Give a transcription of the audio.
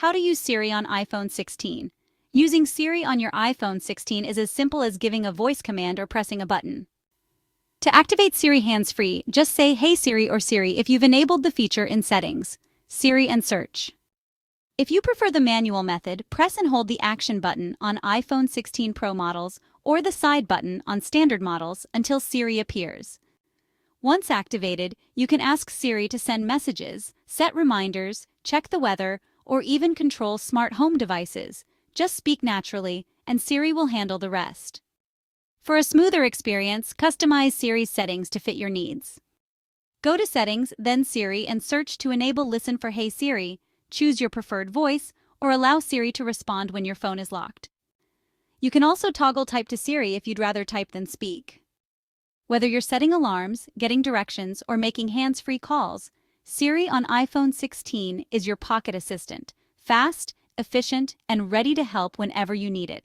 How to use Siri on iPhone 16. Using Siri on your iPhone 16 is as simple as giving a voice command or pressing a button. To activate Siri hands-free, just say "Hey Siri" or "Siri" if you've enabled the feature in Settings, Siri, and search. If you prefer the manual method, press and hold the Action button on iPhone 16 Pro models or the Side button on standard models until Siri appears. Once activated, you can ask Siri to send messages, set reminders, check the weather, or even control smart home devices. Just speak naturally, and Siri will handle the rest. For a smoother experience, customize Siri's settings to fit your needs. Go to Settings, then Siri, and search to enable Listen for "Hey Siri." Choose your preferred voice, or allow Siri to respond when your phone is locked. You can also toggle Type to Siri if you'd rather type than speak. Whether you're setting alarms, getting directions, or making hands-free calls, Siri on iPhone 16 is your pocket assistant, fast, efficient, and ready to help whenever you need it.